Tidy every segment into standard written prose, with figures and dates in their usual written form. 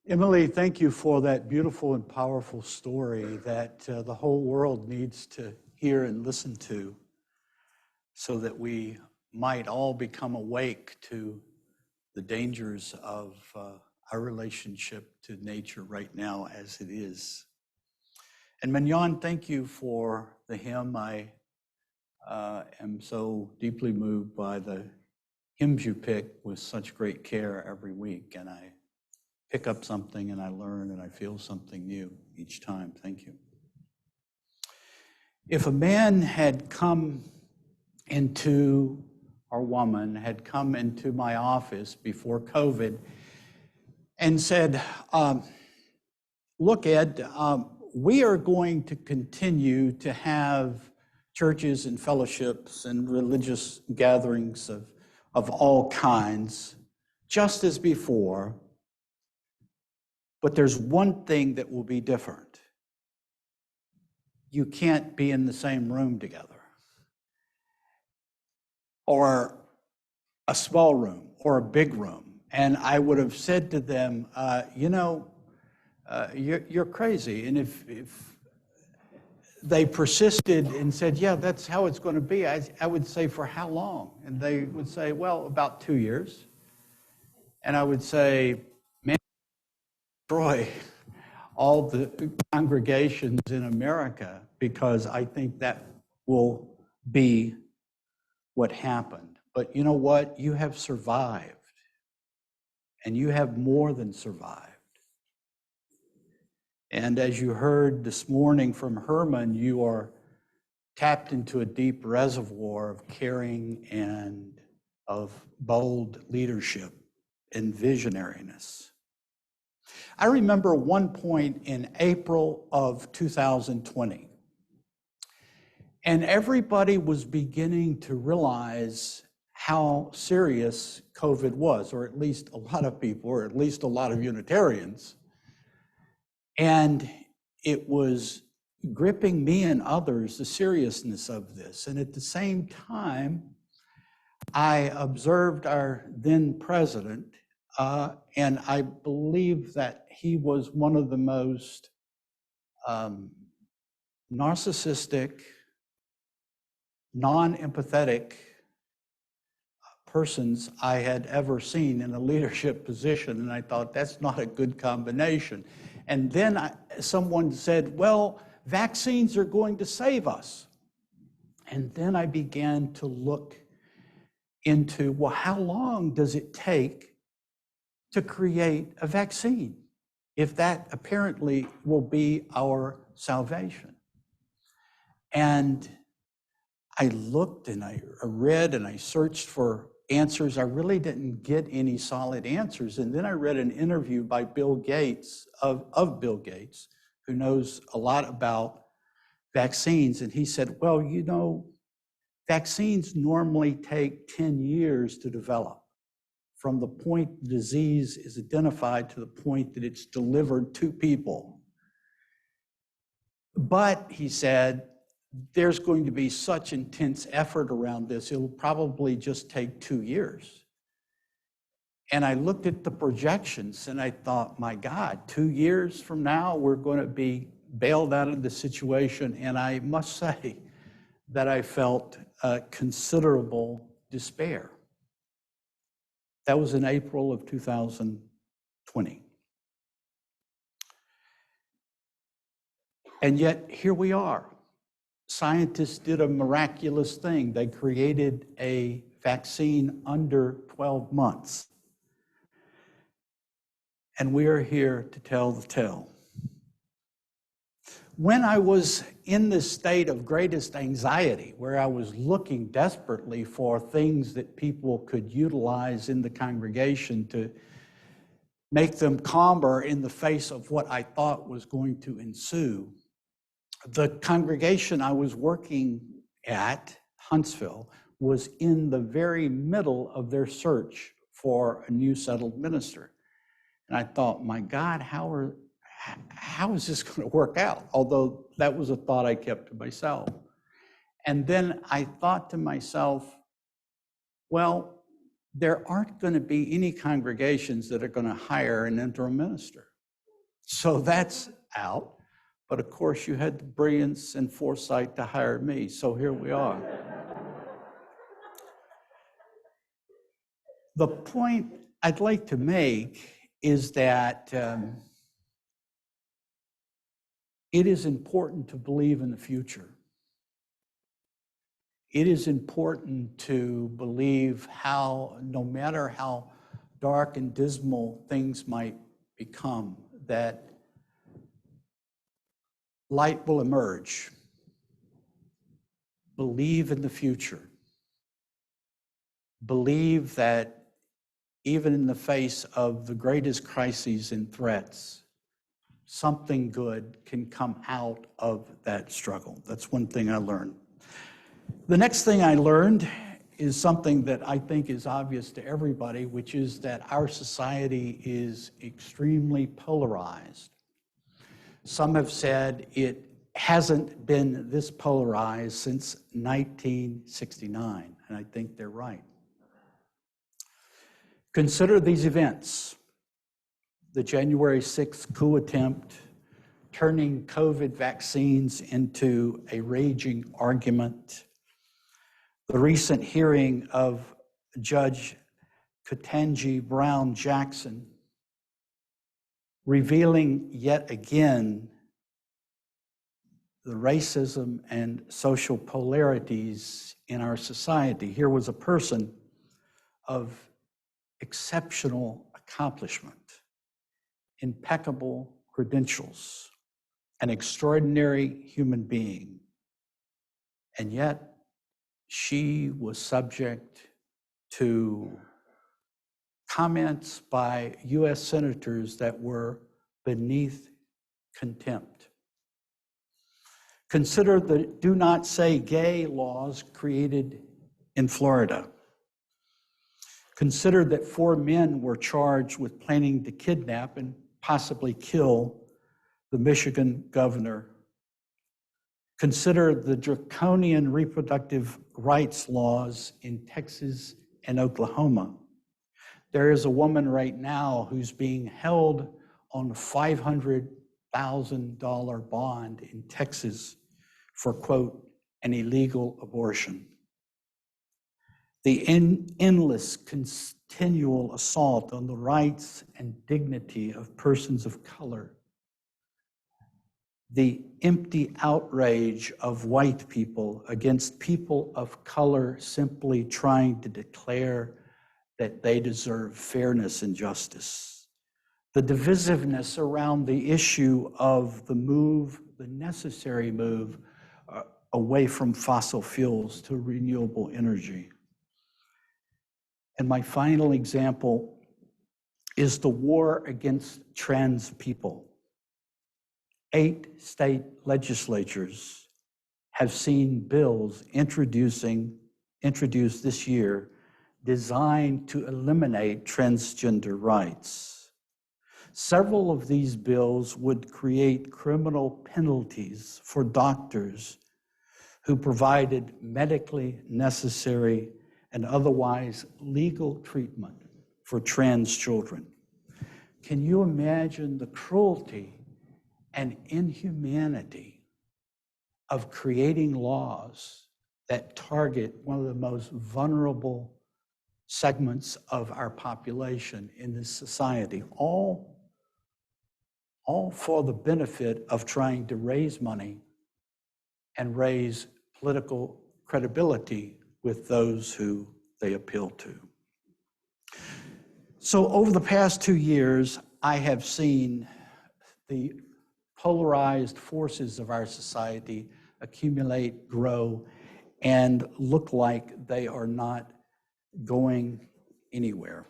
Emily, thank you for that beautiful and powerful story that the whole world needs to hear and listen to so that we might all become awake to the dangers of our relationship to nature right now as it is. And Mignon, thank you for the hymn. I am so deeply moved by the hymns you pick with such great care every week, and I pick up something and I learn and I feel something new each time. Thank you. If a man had come into, or woman had come into my office before COVID and said, look, Ed, we are going to continue to have churches and fellowships and religious gatherings of all kinds, just as before, but there's one thing that will be different. You can't be in the same room together, or a small room, or a big room. And I would have said to them, you're crazy. And if they persisted and said, yeah, that's how it's going to be, I would say, for how long? And they would say, well, about 2 years. And I would say, man, destroy all the congregations in America, because I think that will be what happened. But you know what? You have survived, and you have more than survived. And as you heard this morning from Herman, you are tapped into a deep reservoir of caring and of bold leadership and visionariness. I remember one point in April of 2020, and everybody was beginning to realize how serious COVID was, or at least a lot of people, or at least a lot of Unitarians. And it was gripping me and others, the seriousness of this. And at the same time, I observed our then president, and I believe that he was one of the most narcissistic, non-empathetic persons I had ever seen in a leadership position. And I thought, that's not a good combination. And then someone said, well, vaccines are going to save us. And then I began to look into, well, how long does it take to create a vaccine, if that apparently will be our salvation? And I looked and I read and I searched for answers. I really didn't get any solid answers. And then I read an interview by Bill Gates, of Bill Gates, who knows a lot about vaccines. And he said, well, you know, vaccines normally take 10 years to develop, from the point the disease is identified to the point that it's delivered to people. But he said, there's going to be such intense effort around this, it'll probably just take 2 years. And I looked at the projections and I thought, my God, 2 years from now, we're going to be bailed out of the situation. And I must say that I felt considerable despair. That was in April of 2020. And yet here we are. Scientists did a miraculous thing. They created a vaccine under 12 months. And we are here to tell the tale. When I was in this state of greatest anxiety, where I was looking desperately for things that people could utilize in the congregation to make them calmer in the face of what I thought was going to ensue, the congregation I was working at, Huntsville, was in the very middle of their search for a new settled minister. And I thought, my God, how is this going to work out? Although that was a thought I kept to myself. And then I thought to myself, well, there aren't going to be any congregations that are going to hire an interim minister. So that's out. But of course, you had the brilliance and foresight to hire me. So here we are. The point I'd like to make is that it is important to believe in the future. It is important to believe how, no matter how dark and dismal things might become, that light will emerge. Believe in the future. Believe that even in the face of the greatest crises and threats, something good can come out of that struggle. That's one thing I learned. The next thing I learned is something that I think is obvious to everybody, which is that our society is extremely polarized. Some have said it hasn't been this polarized since 1969, and I think they're right. Consider these events: the January 6th coup attempt, turning COVID vaccines into a raging argument, the recent hearing of Judge Ketanji Brown Jackson, revealing yet again the racism and social polarities in our society. Here was a person of exceptional accomplishment, impeccable credentials, an extraordinary human being, and yet she was subject to comments by U.S. senators that were beneath contempt. Consider the do not say gay laws created in Florida. Consider that 4 men were charged with planning to kidnap and possibly kill the Michigan governor. Consider the draconian reproductive rights laws in Texas and Oklahoma. There is a woman right now who's being held on a $500,000 bond in Texas for, quote, an illegal abortion. The endless, continual assault on the rights and dignity of persons of color. The empty outrage of white people against people of color simply trying to declare that they deserve fairness and justice. The divisiveness around the issue of the necessary move away from fossil fuels to renewable energy. And my final example is the war against trans people. 8 state legislatures have seen bills introduced this year designed to eliminate transgender rights. Several of these bills would create criminal penalties for doctors who provided medically necessary and otherwise legal treatment for trans children. Can you imagine the cruelty and inhumanity of creating laws that target one of the most vulnerable segments of our population in this society, all for the benefit of trying to raise money and raise political credibility with those who they appeal to? So over the past 2 years, I have seen the polarized forces of our society accumulate, grow, and look like they are not going anywhere.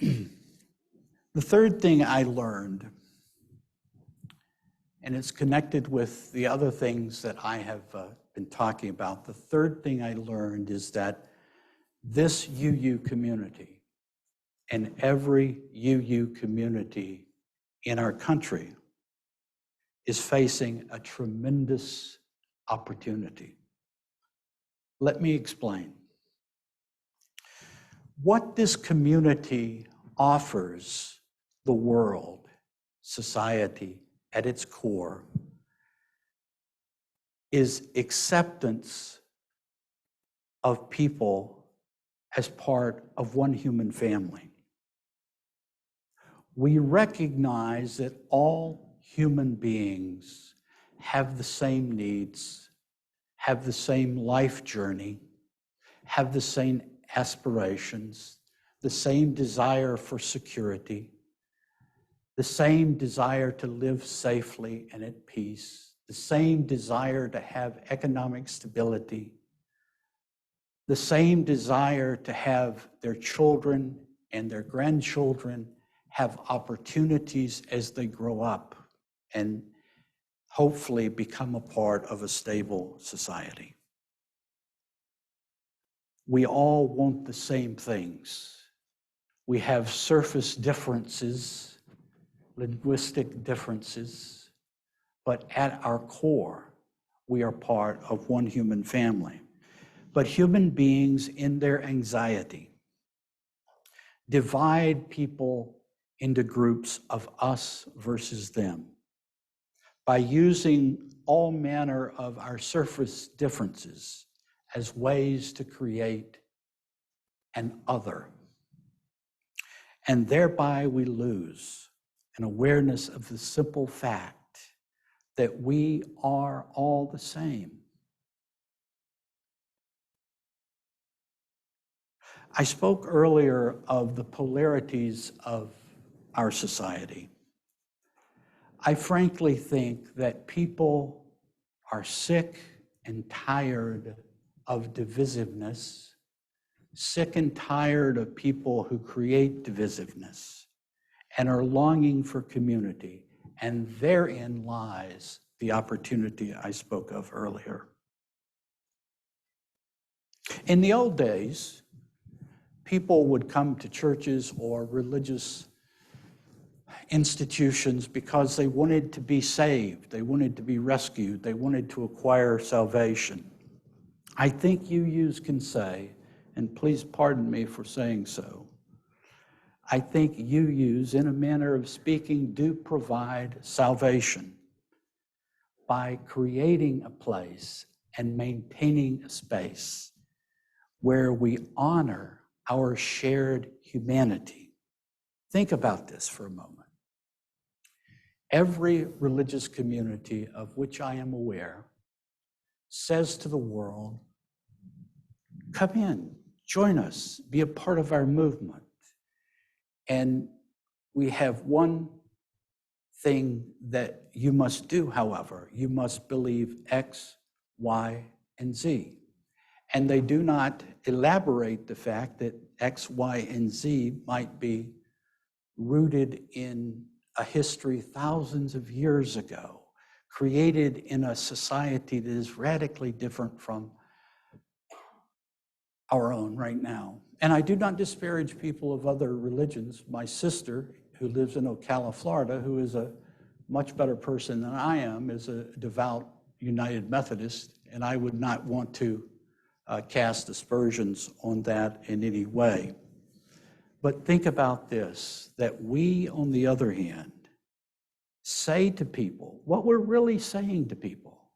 The third thing I learned, and it's connected with the other things that I have been talking about, the third thing I learned is that this UU community and every UU community in our country is facing a tremendous opportunity. Let me explain. What this community offers the world, society at its core, is acceptance of people as part of one human family. We recognize that all human beings have the same needs, have the same life journey, have the same aspirations, the same desire for security, the same desire to live safely and at peace, the same desire to have economic stability, the same desire to have their children and their grandchildren have opportunities as they grow up and hopefully become a part of a stable society. We all want the same things. We have surface differences, linguistic differences, but at our core, we are part of one human family. But human beings in their anxiety divide people into groups of us versus them by using all manner of our surface differences as ways to create an other. And thereby we lose an awareness of the simple fact that we are all the same. I spoke earlier of the polarities of our society. I frankly think that people are sick and tired of divisiveness, sick and tired of people who create divisiveness, and are longing for community. And therein lies the opportunity I spoke of earlier. In the old days, people would come to churches or religious institutions because they wanted to be saved, they wanted to be rescued, they wanted to acquire salvation. I think UUs can say, and please pardon me for saying so, I think UUs, in a manner of speaking, do provide salvation by creating a place and maintaining a space where we honor our shared humanity. Think about this for a moment. Every religious community of which I am aware says to the world, come in, join us, be a part of our movement. And we have one thing that you must do, however. You must believe X, Y, and Z. And they do not elaborate the fact that X, Y, and Z might be rooted in a history thousands of years ago, created in a society that is radically different from our own right now. And I do not disparage people of other religions. My sister, who lives in Ocala, Florida, who is a much better person than I am, is a devout United Methodist, and I would not want to cast aspersions on that in any way. But think about this, that we, on the other hand, say to people, what we're really saying to people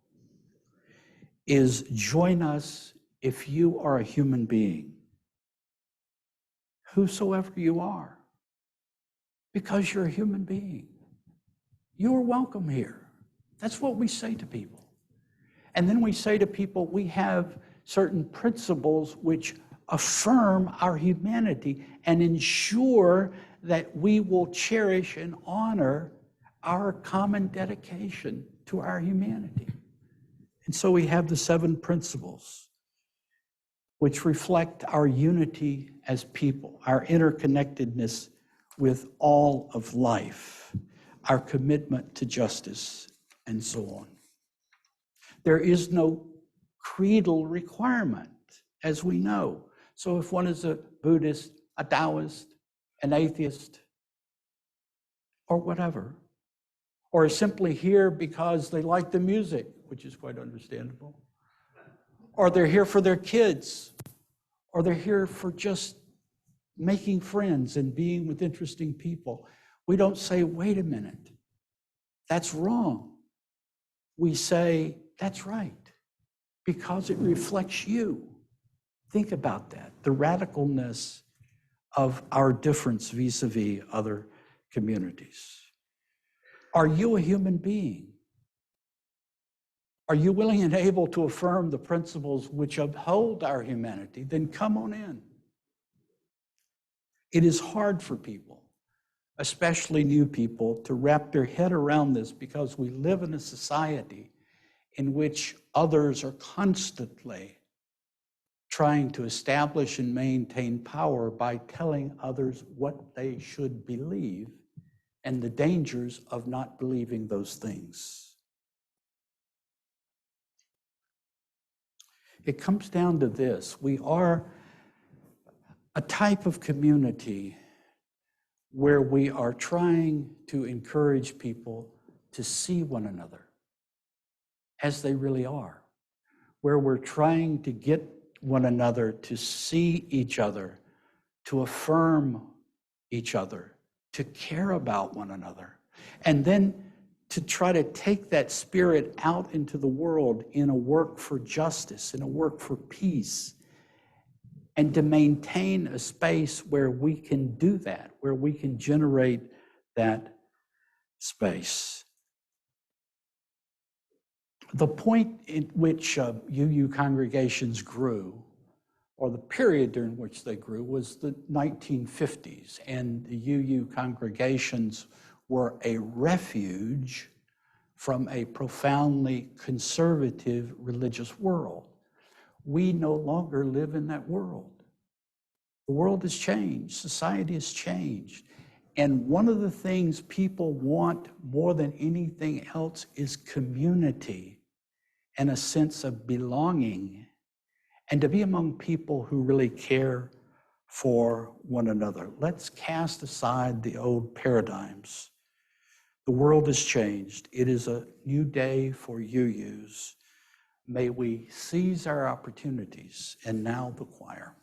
is join us if you are a human being, whosoever you are, because you're a human being. You are welcome here. That's what we say to people. And then we say to people, we have certain principles which affirm our humanity and ensure that we will cherish and honor our common dedication to our humanity. And so we have the 7 principles which reflect our unity as people, our interconnectedness with all of life, our commitment to justice, and so on. There is no creedal requirement, as we know. So if one is a Buddhist, a Taoist, an atheist, or whatever, or is simply here because they like the music, which is quite understandable, or they're here for their kids, or they're here for just making friends and being with interesting people, we don't say, wait a minute, that's wrong. We say, that's right, because it reflects you. Think about that, the radicalness of our difference vis-a-vis other communities. Are you a human being? Are you willing and able to affirm the principles which uphold our humanity? Then come on in. It is hard for people, especially new people, to wrap their head around this because we live in a society in which others are constantly trying to establish and maintain power by telling others what they should believe and the dangers of not believing those things. It comes down to this. We are a type of community where we are trying to encourage people to see one another as they really are, where we're trying to get one another to see each other, to affirm each other, to care about one another, and then to try to take that spirit out into the world in a work for justice, in a work for peace, and to maintain a space where we can do that, where we can generate that space. The point in which UU congregations grew, or the period during which they grew, was the 1950s, and the UU congregations were a refuge from a profoundly conservative religious world. We no longer live in that world. The world has changed, society has changed, and one of the things people want more than anything else is community and a sense of belonging, and to be among people who really care for one another. Let's cast aside the old paradigms. The world has changed. It is a new day for UUs. May we seize our opportunities. And now the choir.